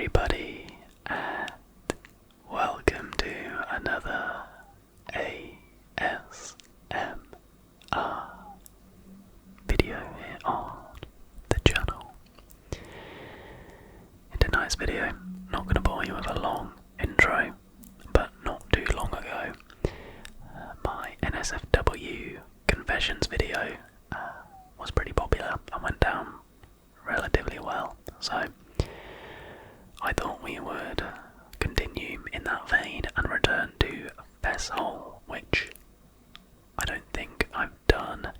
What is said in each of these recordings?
everybody, and welcome to another ASMR video here on the channel. In tonight's video, not going to bore you with a long intro, but not too long ago, my NSFW confessions video was pretty popular and went down relatively well, so I thought we would continue in that vein and return to Fesshole, which I don't think I've done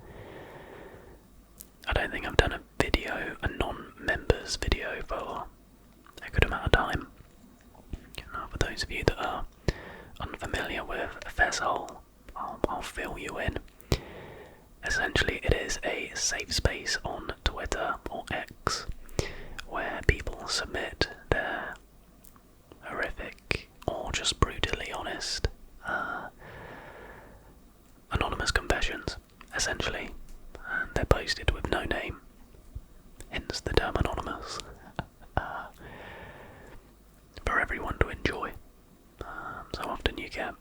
a video, a non-members video, for a good amount of time. Now, for those of you that are unfamiliar with Fesshole, I'll fill you in. Essentially, it is a safe space on Twitter or X where people submit their horrific or just brutally honest anonymous confessions, essentially, and they're posted with no name, hence the term anonymous, for everyone to enjoy. So often you get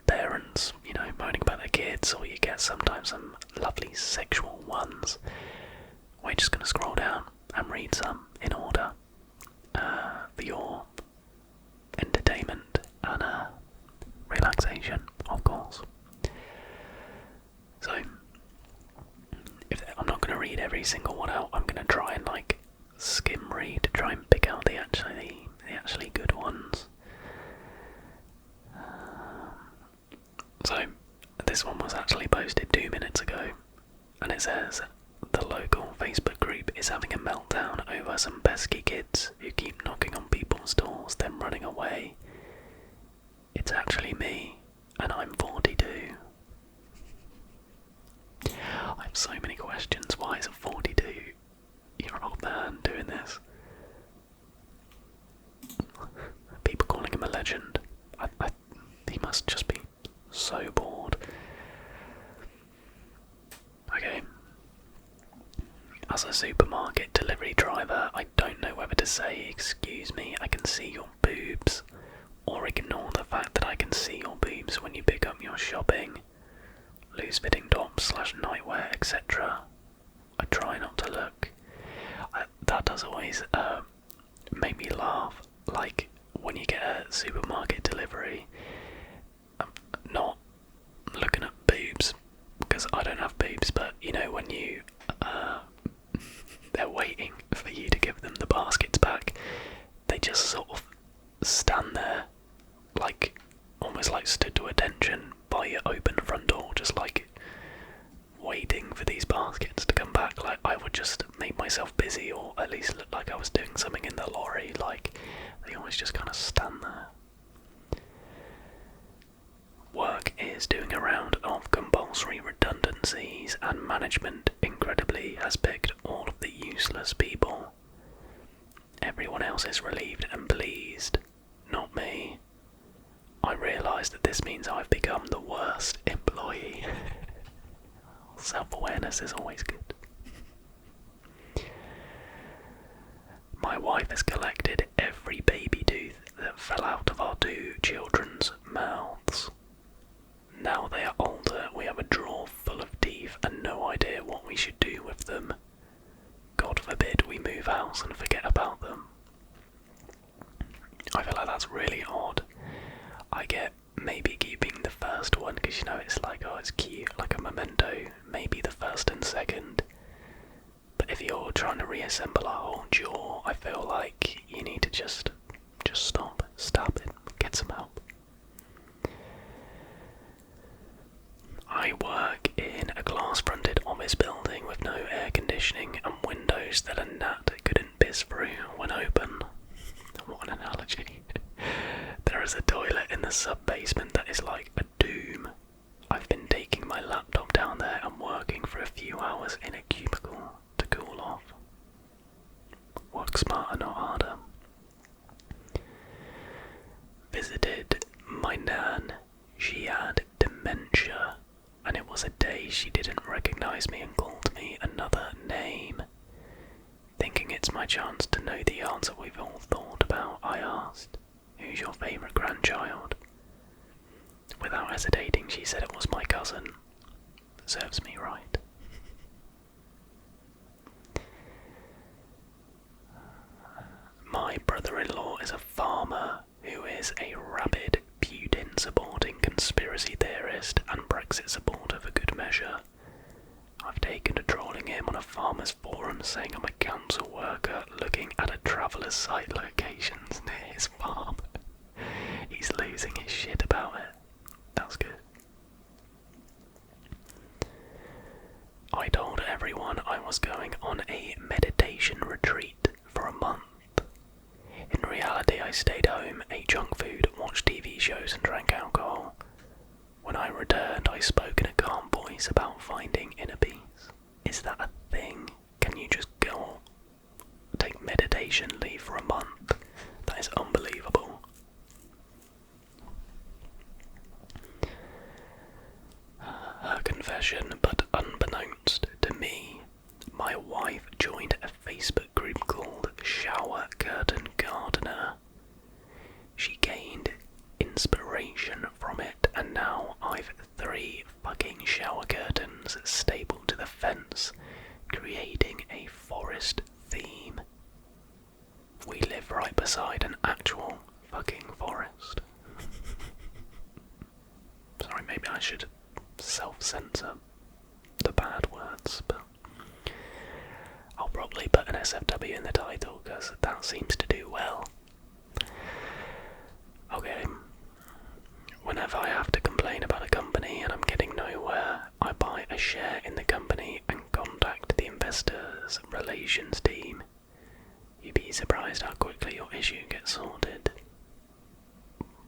parents, moaning about their kids, or you get sometimes some lovely sexual ones. We're just going to scroll down and read some in order for your entertainment and relaxation, of course. So, I'm not going to read every single one out. I'm going to try and skim read to try and pick out the actually good ones. So, this one was actually posted 2 minutes ago, and it says, the local Facebook group is having a meltdown over some pesky kids who keep knocking on people's doors then running away. It's actually me, and I'm 42. I have so many questions. Why is a 42-year-old man doing this? People calling him a legend. He must just be so bored. Okay. As a supermarket delivery driver, I don't know whether to say, excuse me, I can see your boobs, or ignore the fact that I can see your boobs when you pick up your shopping. Loose-fitting tops / nightwear, etc. I try not to look. That does always make me laugh. Like, when you get a supermarket delivery, not looking at boobs, because I don't have boobs, but when you they're waiting for you to give them the baskets back, they just sort of stand there, almost stood to attention by your open front door, just waiting for these baskets to come back. I would just make myself busy, or at least look like I was doing something in the lorry. They always just kind of stand there. Work is doing a round of compulsory redundancies, and management, incredibly, has picked all of the useless people. Everyone else is relieved and pleased, not me. I realise that this means I've become the worst employee. Self-awareness is always good. My wife has collected every baby tooth that fell out of our 2 children's mouths. Now they are older, we have a drawer full of teeth and no idea what we should do with them. God forbid we move house and forget about them. I feel like that's really odd. I get maybe keeping the first one because it's it's cute, like a memento, maybe the first and second. But if you're trying to reassemble a whole jaw, I feel like you need to just stop it, get some help. I work in a glass-fronted office building with no air conditioning and windows that a gnat couldn't piss through when open. What an analogy. There is a toilet in the sub-basement that is like a doom. I've been taking my laptop down there and working for a few hours in a cubicle to cool off. Work smarter, not harder. Visited my nan. She had dementia, and it was a day she didn't recognise me and called me another name. Thinking It's my chance to know the answer we've all thought about, I asked. Who's your favourite grandchild? Without hesitating, she said it was my cousin. Serves me right. My brother-in-law is a farmer who is a rabid Putin-supporting conspiracy theorist and Brexit supporter for good measure. I've taken to trolling him on a farmer's forum saying I'm a council worker looking at a traveller's site locations near his farm. He's losing his shit about it. That's good. I told everyone I was going on a meditation retreat for a month. In reality, I stayed home, ate junk food, watched TV shows and drank alcohol. When I returned, I spoke in a calm voice about finding inner peace. Is that a thing? Can you just go take meditation leave for a month? That is unbelievable. Her confession, but unbeknownst to me, my wife joined a Facebook group called Shower Curtain Gardener. She gained inspiration from it, and now I've 3 fucking shower curtains stapled to the fence, creating a forest theme. We live right beside an actual fucking forest. Sorry, maybe I should self-censor the bad words, but I'll probably put an NSFW in the title because that seems to do well. Okay, whenever I have to complain about a company and I'm getting nowhere, I buy a share in the company and contact the investors relations team. You'd be surprised how quickly your issue gets sorted.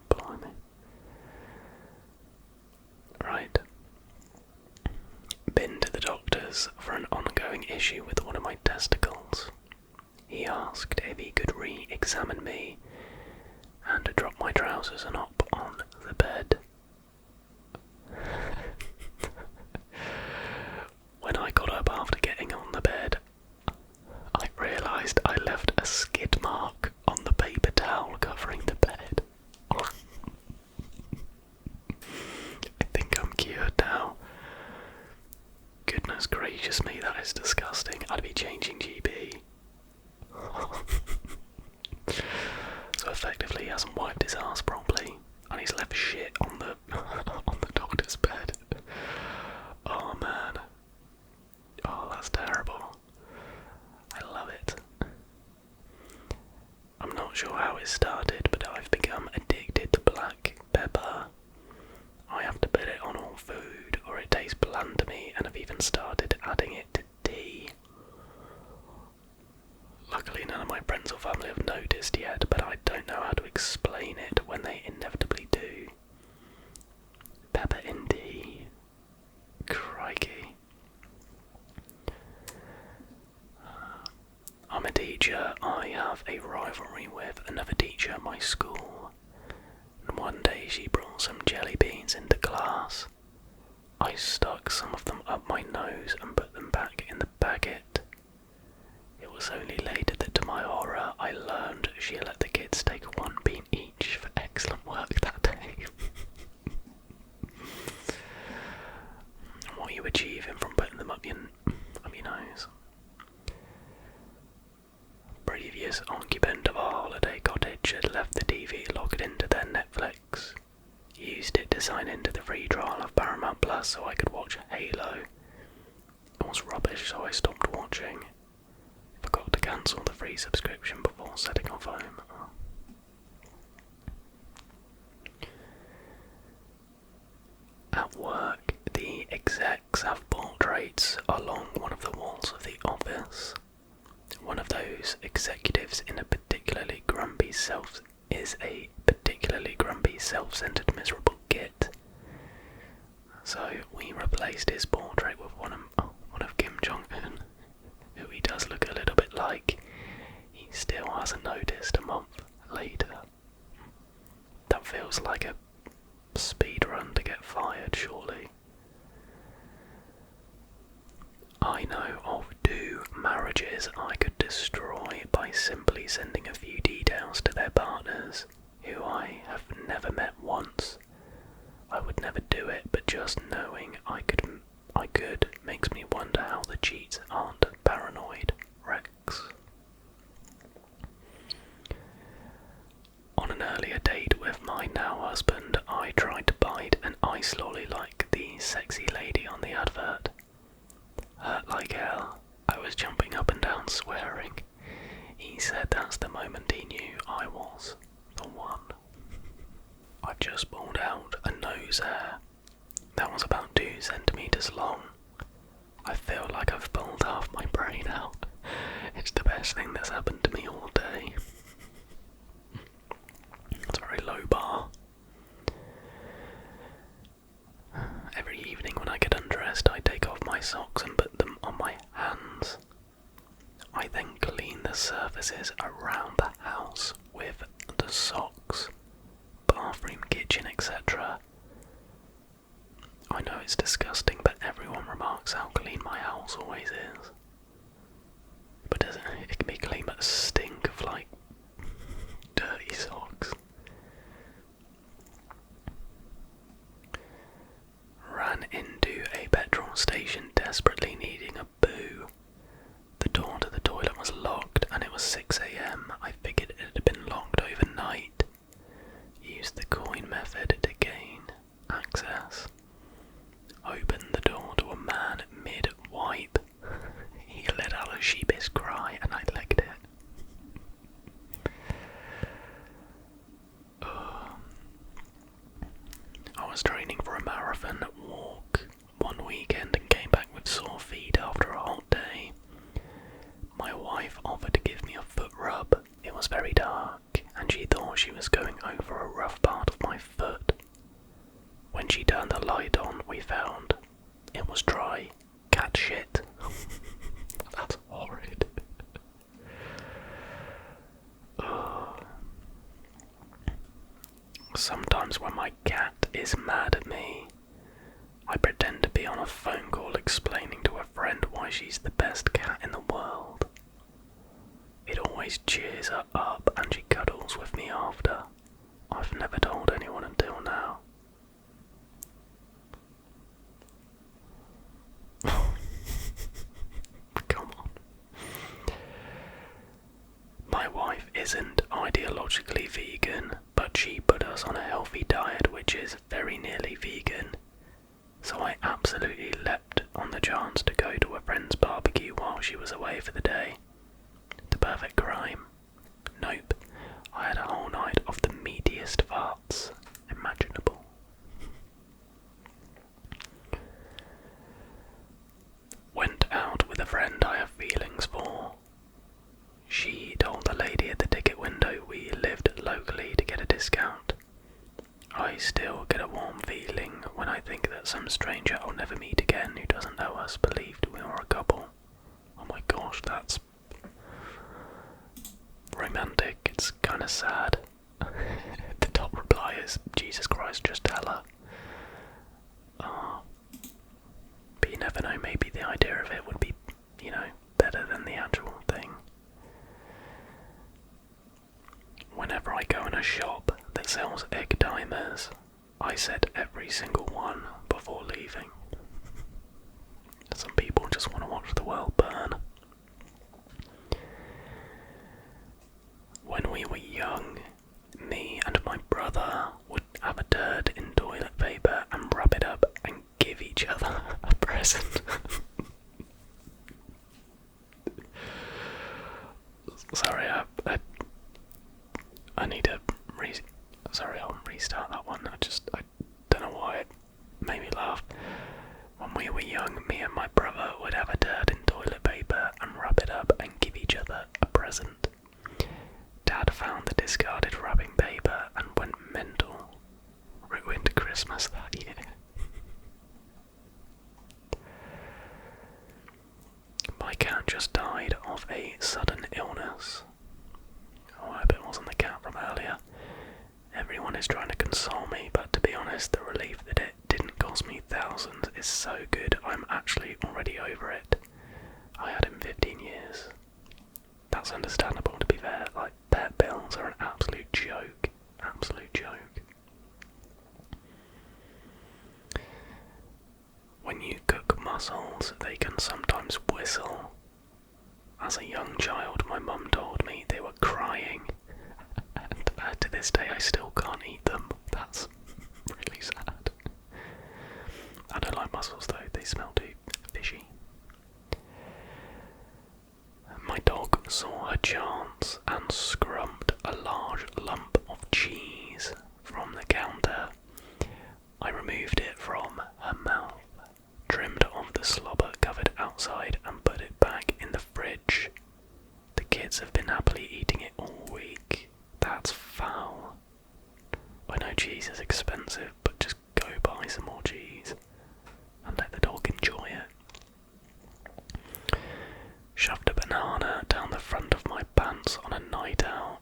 Blimey. Right. Been to the doctors for an ongoing issue with one of my testicles. He asked if he could re-examine me and drop my trousers and hop on the bed. When I got up after getting on the bed, I realised I left a skid mark on the paper towel covering the bed. I think I'm cured now. Goodness gracious me, that is disgusting. I'd be changing GB. So effectively he hasn't wiped his ass properly, and he's left shit on the on the doctor's bed. Oh man. Oh, that's terrible. I love it. I'm not sure how it started, but I've become addicted to black pepper. I have to put it on all food, or it tastes bland to me, and I've even started adding it to tea. Luckily none of my friends or family have noticed yet, but I don't know how to explain it when they inevitably do. Pepper in tea. Crikey. I'm a teacher. I have a rivalry with another teacher at my school. And one day she brought some jelly beans into class. I stuck some of them up my nose and put them back in the packet. It was only later that, to my horror, I learned she let the kids take 1 bean each for excellent work that day. What are you achieving from putting them up your nose? Previous occupant of our holiday cottage had left the TV logged into their Netflix. Used it to sign into the free trial of Paramount Plus so I could watch Halo. It was rubbish, so I stopped watching. Forgot to cancel the free subscription before setting off home. At work, the execs have portraits along one of the walls of the office. One of those executives is a particularly grumpy, self-centered, miserable git. So we replaced his portrait with one of Kim Jong-un, who he does look a little bit like. He still hasn't noticed a month later. That feels like a speed run to get fired, surely. I know of 2 marriages I could destroy. swearing. He said that's the moment he knew I was the one. I just pulled out a nose hair that was about 2 centimeters long. I feel like I've pulled half my brain out. It's the best thing that's happened to me all day. It's a very low bar. Every evening when I get undressed, I take off my socks and put them on my hands. I then clean the surfaces around the house with the socks, bathroom, kitchen, etc. I know it's disgusting, but everyone remarks how clean my house always is. But it can be clean, but stink of like dirty socks. Ran into a petrol station desperately needing a poo. The door to the toilet was locked and it was 6 AM. I figured it had been locked overnight. Used the coin method to gain access. Opened the door to a man mid-wipe. He let out a sheepish cry and I licked it. I was training for a marathon walk one weekend and came back with sore feet after a hot day. My wife offered to give me a foot rub. It was very dark and she thought she was going over a rough part of my foot. When she turned the light on, we found it was dry cat shit. That's horrid. Sometimes when my cat is mad at me, I pretend to be on a phone call explaining to a friend why she's the best cat in the world. It always cheers her up and she cuddles with me after. I've never told anyone until now. Come on. My wife isn't ideologically vegan, but she put us on a healthy diet which is very nearly vegan. So I absolutely leapt on the chance to go to a friend's barbecue while she was away for the day. The perfect crime. Nope. I had a whole night of the meatiest farts imaginable. Went out with a friend I have feelings for. She told the lady at the ticket window we lived locally to get a discount. I still get a warm feeling when I think that some stranger I'll never meet again who doesn't know us believed we were a couple. Oh my gosh, that's romantic. It's kinda sad. The top reply is, Jesus Christ, just tell her. But you never know, maybe the idea of it would be, better than the actual thing. Whenever I go in a shop that sells egg timers, I set every single one before leaving. Some people just want to watch the world burn. When we were young, me and my brother would have a turd in toilet paper and wrap it up and give each other a present. Sorry, I need to I'll restart that one. I don't know why it made me laugh. When we were young, me and my brother would have a turd in toilet paper and wrap it up and give each other a present. Dad found the discarded wrapping paper and went mental. Ruined Christmas that year. My cat just died of a sudden illness. Oh, I hope it wasn't the cat from earlier. Everyone is trying to console me, but to be honest, the relief that it didn't cost me thousands is so good I'm actually already over it. I had him 15 years. That's understandable, to be fair. Like, pet bills are an absolute joke. Absolute joke. When you cook mussels, they can sometimes whistle. As a young child, my mum told me they were crying, and to this day I still can't eat them. That's really sad. I don't like mussels though, they smell too fishy. My dog saw her chance and scrumped a large lump of cheese from the counter. I removed it from her mouth, trimmed off the slobber covered outside and put it back in the fridge. The kids have been happily eating it all week. That's foul. I know cheese is expensive, but just go buy some more cheese and let the dog enjoy it. Shoved a banana down the front of my pants on a night out.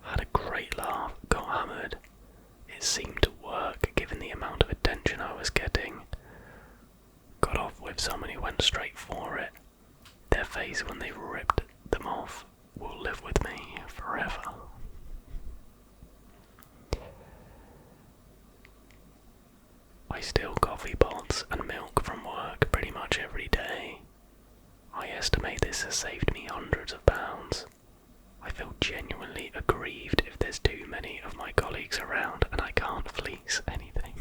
Had a great laugh, got hammered. It seemed to work given the amount of attention I was getting. Got off with someone who went straight for it. Their face when they ripped them off will live with me forever. I steal coffee pots and milk from work pretty much every day. I estimate this has saved me hundreds of pounds. I feel genuinely aggrieved if there's too many of my colleagues around and I can't fleece anything.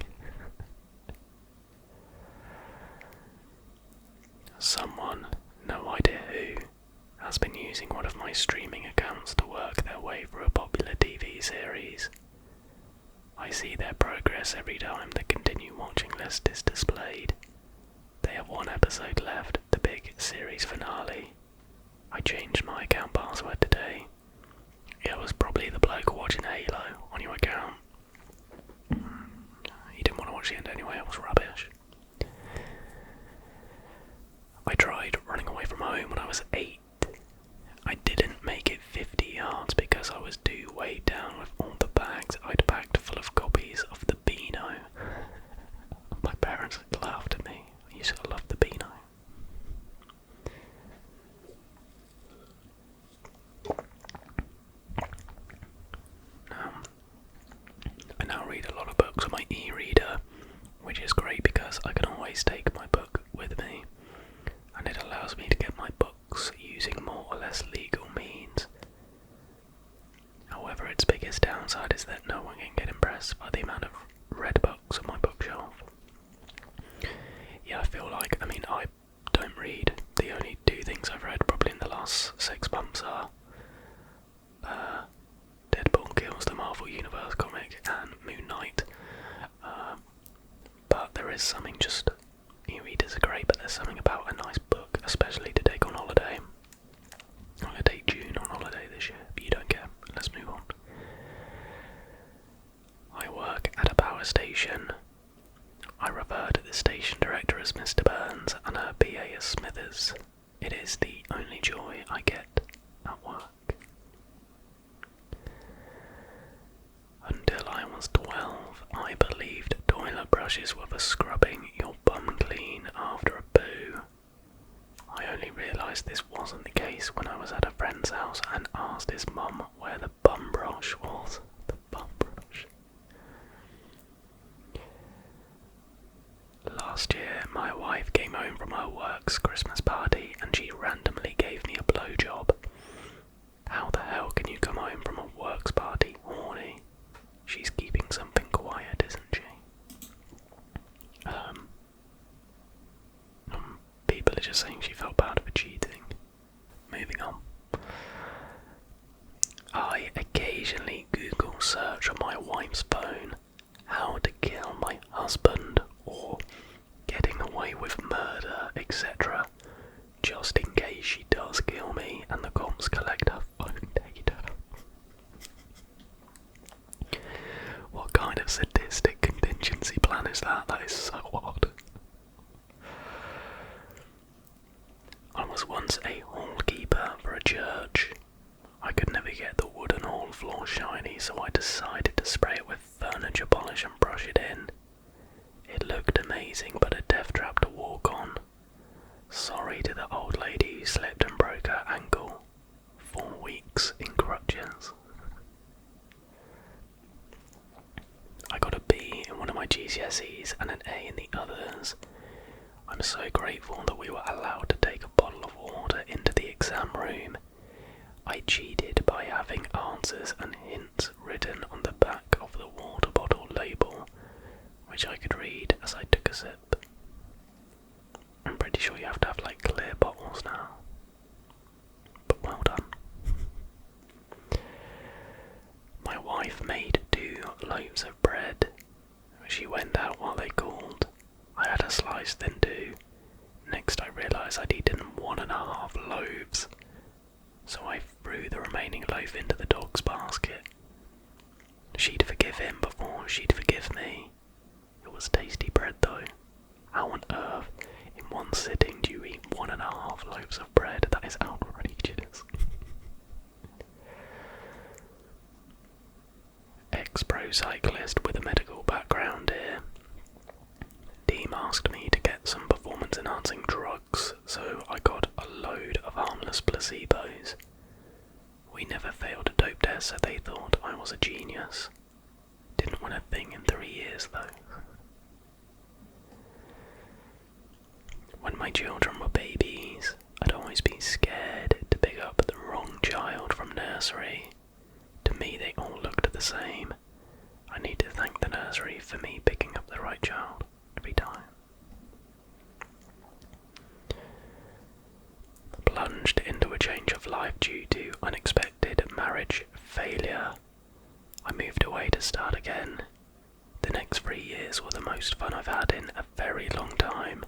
Someone, no idea who, has been using one of my streaming accounts to work their way through a popular TV series. I see their progress every time the continue watching list is displayed. They have one episode left, the big series finale. I changed my account password today. It was probably the bloke watching Halo on your account. He didn't want to watch the end anyway, it was rubbish. I tried running away from home when I was 8. I didn't make it 50 yards because I was too weighed down with all the bags I'd packed full of copies of the Beano. My parents laughed at me. I used to love the Beano. I now read a lot of books on my e-reader, which is great because I can always take my book with me, and it allows me to get my books using more or less legal means. However, its biggest downside is that no one can get impressed by the amount of read books on my bookshelf. Yeah, I feel like, I don't read. The only 2 things I've read probably in the last 6 months are Deadpool Kills the Marvel Universe comic and Moon Knight. But there is something just, e-readers are great, but there's something about a nice book, especially to take on holiday. I'm going to take June on holiday this year, but you don't care. Let's move on. I work at a power station. I refer to the station director as Mr. Burns and her PA as Smithers. It is the only joy I get at work. Until I was 12, I believed toilet brushes were for scrubbing your bum clean after a poo. I only realised this wasn't the case when I was at a friend's house and asked his mum where the bum brush was. The bum brush. Last year, my wife came home from her work's Christmas party and she randomly gave me a blowjob. How the hell can you come home from a works party horny? She's keeping something quiet, isn't she? People are just saying she felt bad for cheating. Moving on. I occasionally Google search on my wife's phone how to kill my husband or getting away with murder, etc. just in case she does kill me and the cops collect her phone data. What kind of sadistic contingency plan is that? That is so odd. I was once a hallkeeper for a church. I could never get the wooden hall floor shiny, so I decided to spray it with furniture polish and brush it in. It looked amazing, but a death trap to walk on. Sorry to the old lady who slipped and broke her ankle. 4 weeks in crutches. I got a B in one of my GCSEs and an A in the others. I'm so grateful that we were allowed to take a bottle of water into the exam room. I cheated by having answers and hints written on the back of the water bottle label, which I could read as I took a sip. I'm pretty sure you have to have clear bottles now. But well done. loaves of bread. She went out while they called. I had a slice then too. Next I realised I'd eaten 1.5 loaves, so I threw the remaining loaf into the dog's basket. She'd forgive him before she'd forgive me. It was tasty bread though. How on earth, in one sitting, do you eat 1.5 loaves of bread? That is outrageous. Ex-pro cyclist with a medical background here. Deem asked me to get some performance-enhancing drugs, so I got a load of harmless placebos. We never failed a dope test, so they thought I was a genius. Didn't win a thing in 3 years, though. When my children were babies, I'd always be scared to pick up the wrong child from nursery. To me, they all looked the same. I need to thank the nursery for me picking up the right child every time. Plunged into a change of life due to unexpected marriage failure. I moved away to start again. The next 3 years were the most fun I've had in a very long time.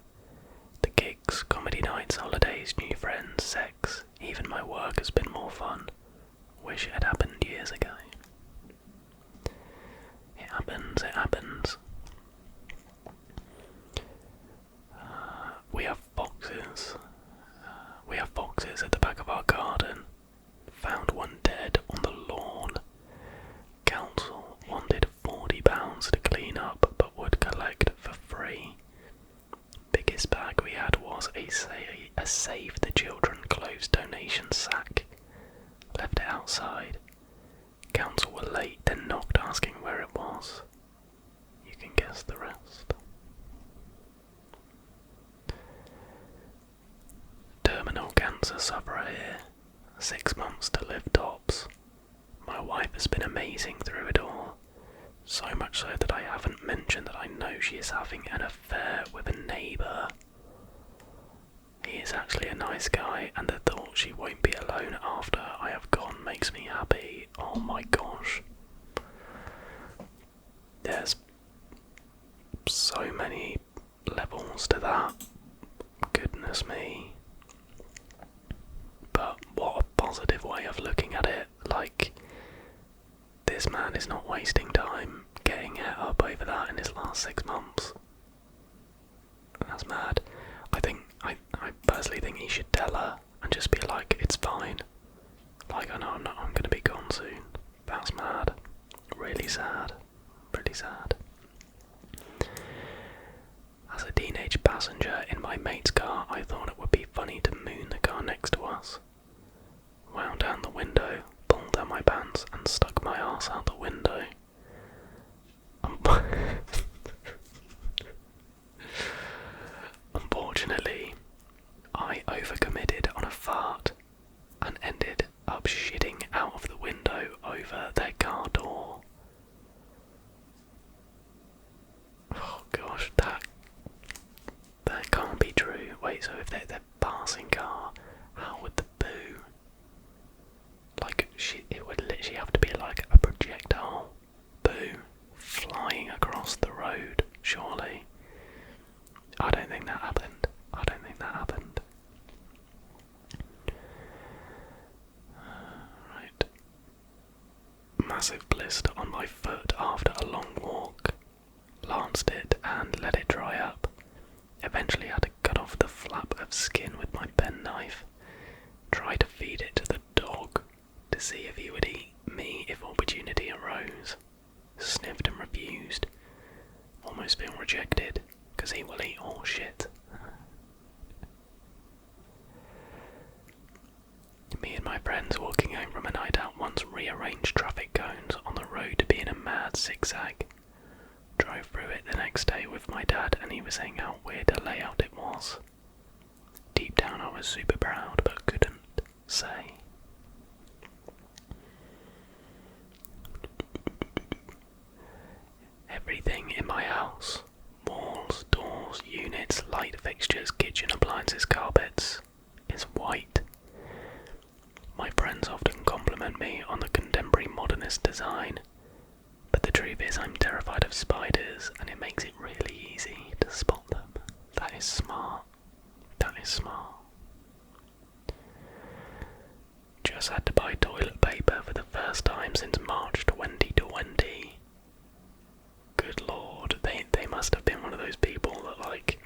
The gigs, comedy nights, holidays, new friends, sex, even my work has been more fun. Wish it had happened years ago. It happens, it happens. We have foxes. We have foxes at the back of our garden. Found one dead on the lawn. Council wanted £40 to clean up, but would collect for free. Biggest bag we had was a Save the Children clothes donation sack. Left it outside. Council were late, then knocked asking where it was. You can guess the rest. Terminal cancer sufferer here. 6 months to live tops. My wife has been amazing through it all. So much so that I haven't mentioned that I know she is having an affair with a neighbour. He is actually a nice guy, and the thought she won't be alone after I have gone makes me happy. Oh my gosh. There's so many levels to that. Goodness me. But what a positive way of looking at it. Like, this man is not wasting time getting het up over that in his last 6 months. That's mad. I personally think he should tell her and just be like, it's fine. Like, I know I'm gonna be gone soon. That's mad. Really sad. Pretty sad. As a teenage passenger in my mate's car, I thought it would be funny to moon the car next to us. Wound down the window, pulled down my pants, and stuck my arse out the window. Unfortunately, I overcommitted on a fart and ended up shitting out of the window over their car door. Oh gosh, that can't be true. Wait, so if they're passing car, how would the poo? Like, it would literally have to be like a projectile poo flying across the road, surely. I don't think that happened. Right. Massive blister on my foot after a long walk. Lanced it and let it dry up. Eventually had to cut off the flap of skin with my penknife. Tried to feed it to the dog to see if he would eat me if opportunity arose. Sniffed and refused. Almost feel rejected, because he will eat all shit. Me and my friends walking home from a night out once rearranged traffic cones on the road to be in a mad zigzag. Drove through it the next day with my dad, and he was saying how weird a layout it was. Deep down I was super proud, but couldn't say. Everything in my house, walls, doors, units, light fixtures, kitchen appliances, carpets, is white. My friends often compliment me on the contemporary modernist design, but the truth is I'm terrified of spiders, and it makes it really easy to spot them. That is smart. That is smart. Just had to buy toilet paper for the first time since March 2020. Good lord, they must have been one of those people that like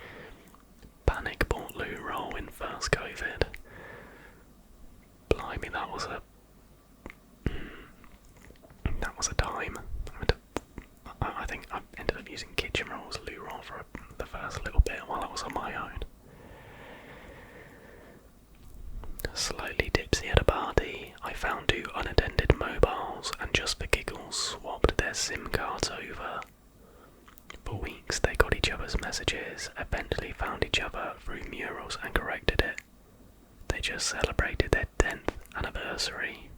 panic bought loo roll in first COVID. Blimey, that was a time. I think I ended up using kitchen roll as loo roll for the first little bit while I was on my own. Slightly tipsy at a party, I found 2 unattended mobiles and just for giggles swapped their SIM cards over. For weeks they got each other's messages, eventually found each other through murals and corrected it. They just celebrated their 10th anniversary.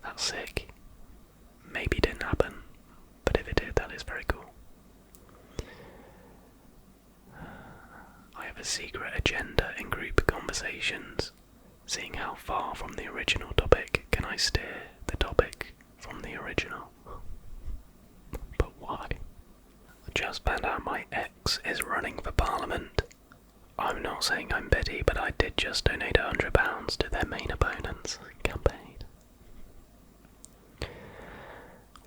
That's sick. Maybe it didn't happen, but if it did, that is very cool. I have a secret agenda in group conversations. Seeing how far from the original topic can I steer the topic from the original? But why? I just found out my ex is running for Parliament. I'm not saying I'm petty, but I did just donate £100 to their main opponent's campaign.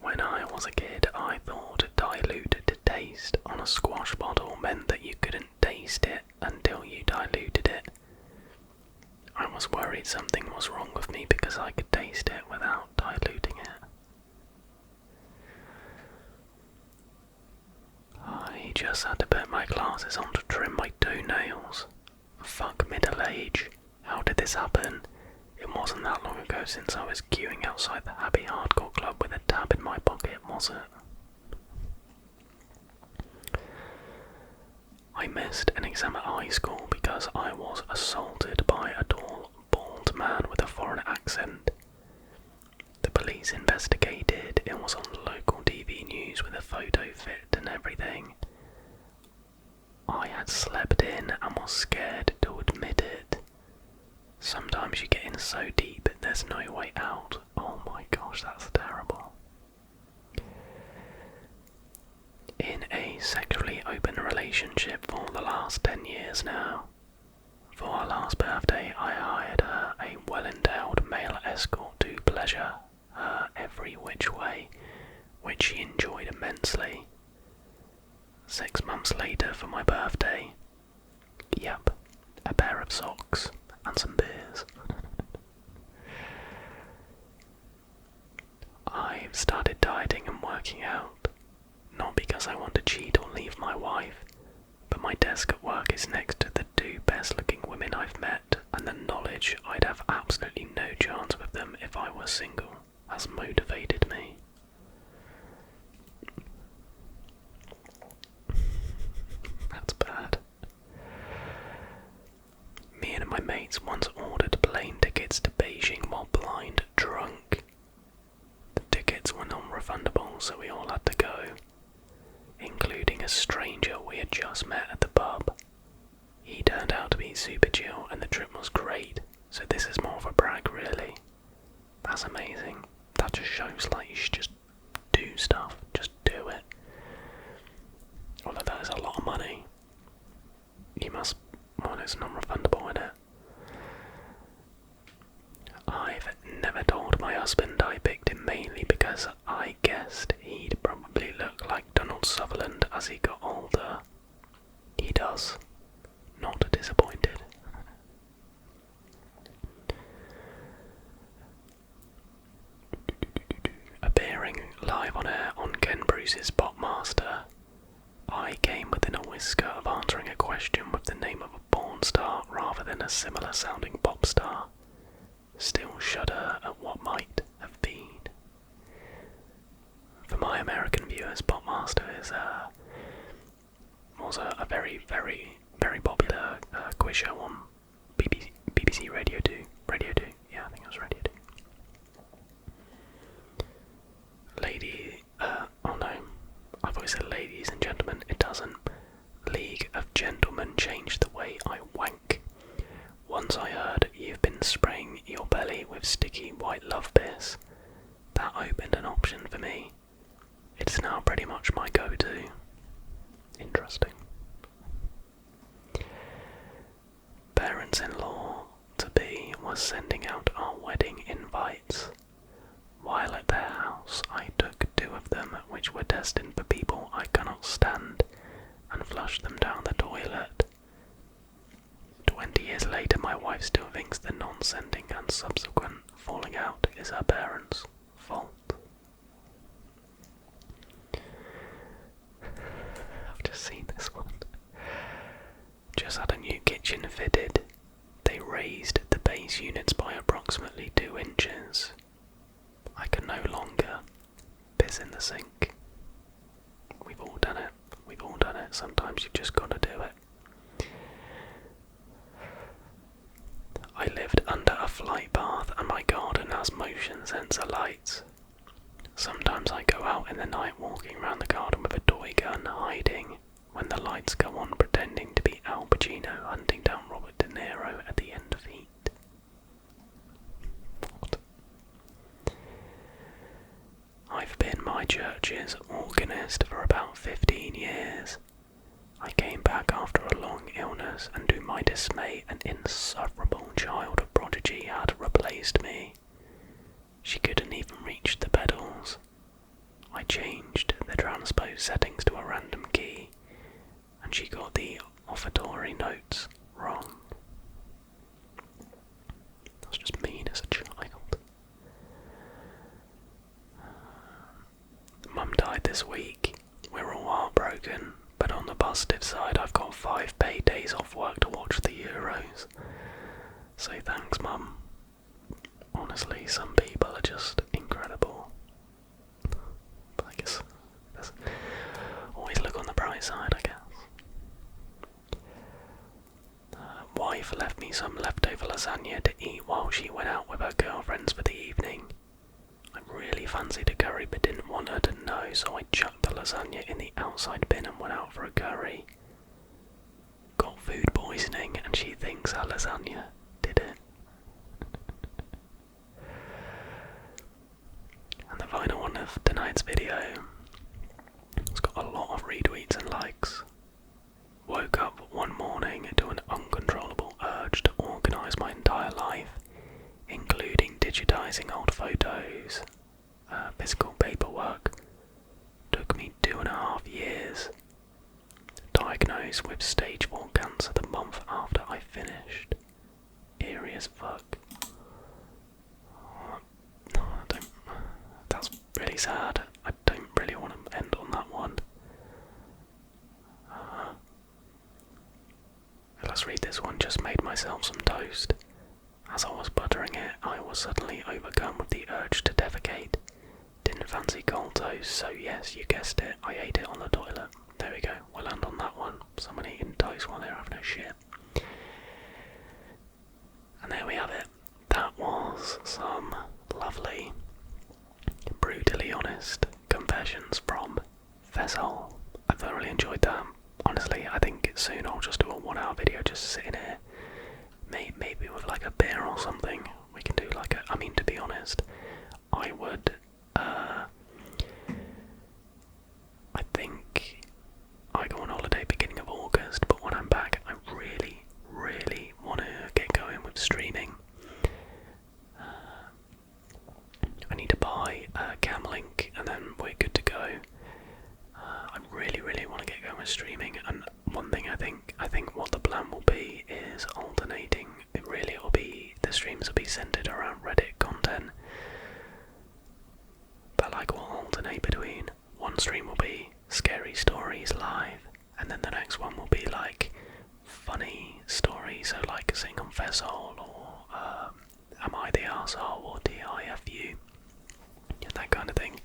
When I was a kid, I thought diluted taste on a squash bottle meant that you couldn't taste it until you diluted it. I was worried something was wrong with me because I could taste it without diluting it. I just had to put my glasses on to trim my toenails. Fuck middle age. How did this happen? It wasn't that long ago since I was queuing outside the Happy Hardcore Club with a tab in my pocket, was it? I missed an exam at high school because I was assaulted by a tall, bald man with a foreign accent. The police investigated. It was on local TV news with a photo fit and everything. I had slept in and was scared to admit it. Sometimes you get in so deep there's no way out. Oh my gosh, that's terrible. In a sexually open relationship for the last 10 years now. For our last birthday, I hired her a well-endowed male escort to pleasure her every which way, which she enjoyed immensely. 6 months later for my birthday, yep, a pair of socks and some beers. I've started dieting and working out, not because I want to cheat or leave my wife, but my desk at work is next to the 2 best looking women I've met, and the knowledge I'd have absolutely no chance with them if I were single has motivated me. That's bad. Me and my mates once ordered plane tickets to Beijing while blind drunk. The tickets were non-refundable, so we all had to go, including a stranger we had just met at the pub. He turned out to be super chill and the trip was great, so this is more of a brag really. That's amazing. That just shows like you should just do stuff, just do it. Although that is a lot of money. You must, well, it's non-refundable, isn't it? I've never told my husband I picked him mainly because I guessed he'd probably look like Donald Sutherland as he got older. He does. Not disappointed. Appearing live on air on Ken Bruce's Popmaster, I came within a whisker of answering a question with the name of a porn star rather than a similar sounding pop star. Still shudder at what might have been. For my American viewers, Popmaster was a very, very, very popular quiz show on BBC Radio 2. Radio 2, yeah, I think it was Radio 2. Oh no, I've always said ladies and gentlemen, it doesn't. League of Gentlemen changed the way I wank. Once I heard you've been spraying your belly with sticky white love piss. That opened an option for me. now pretty much my go-to. Interesting. Parents-in-law to be was sending out our wedding invites. While at their house, I took 2 of them, which were destined for people I cannot stand, and flushed them down the toilet. 20 years later, my wife still thinks the non-sending and subsequent falling out is her parents' fault. I've just seen this one. Just had a new kitchen fitted. They raised the base units by approximately 2 inches. I can no longer piss in the sink. We've all done it. Sometimes you've just got to do it. I lived under a flight path and my garden has motion sensor lights. Sometimes I go out in the night walking around the garden with a toy gun, hiding when the lights go on, pretending to be Al Pacino hunting down Robert De Niro at the end of Heat. What? I've been my church's organist for about 15 years. I came back after a long illness, and to my dismay, an insufferable child of prodigy had replaced me. She couldn't even reach the pedals. I changed the transpose settings to a random key, and she got the offertory notes wrong. That's just mean as a child. Mum died this week. We're all heartbroken, but on the positive side, I've got 5 paid days off work to watch the Euros. So thanks, Mum. Honestly, some people are just incredible. But I guess always look on the bright side, I guess. Wife left me some leftover lasagna to eat while she went out with her girlfriends for the evening. I really fancied a curry but didn't want her to know, so I chucked the lasagna in the outside bin and went out for a curry. Got food poisoning and she thinks her lasagna did it. And the final one of tonight's video, it's got a lot of retweets and likes. Woke up one morning to an uncontrollable urge to organise my entire life, including digitising old photos, physical paperwork. Took me 2.5 years. Diagnosed with stage 4 cancer the month after I finished. Eerie as fuck. That's really sad. I don't really want to end on that one. Let's read this one. Just made myself some toast. As I was buttering it, I was suddenly overcome with the urge to defecate. Didn't fancy cold toast, so yes, you guessed it, I ate it on the toilet. There we go, we'll land on that one. Someone eating toast while they're having a shit. And there we have it. That was some lovely, brutally honest confessions from Fesshole. I thoroughly enjoyed that. Honestly, I think soon I'll just do a 1-hour video just sitting here. Maybe with like a beer or something. We can do like a... I mean, to be honest, I would... I think I go on holiday beginning of August, but when I'm back, I really, really want to get going with streaming. I need to buy a cam link and then we're good to go. I really, really want to get going with streaming, and one thing I think what the plan will be is alternating. It'll be, the streams will be centered around Reddit content, but like we'll alternate between one stream will be scary stories live, and then the next one will be like funny stories, so like sitting on Fesshole or Am I the Arsehole or DIFU, that kind of thing.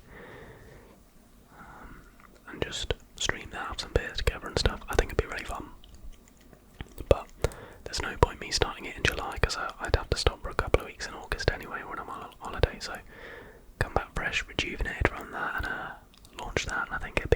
And just stream that, have some beers together and stuff. I think it'd be really fun. But there's no point me starting it in July because I'd have to stop for a couple of weeks in August anyway when I'm on holiday. So come back fresh, rejuvenated from that, and launch that. And I think it'd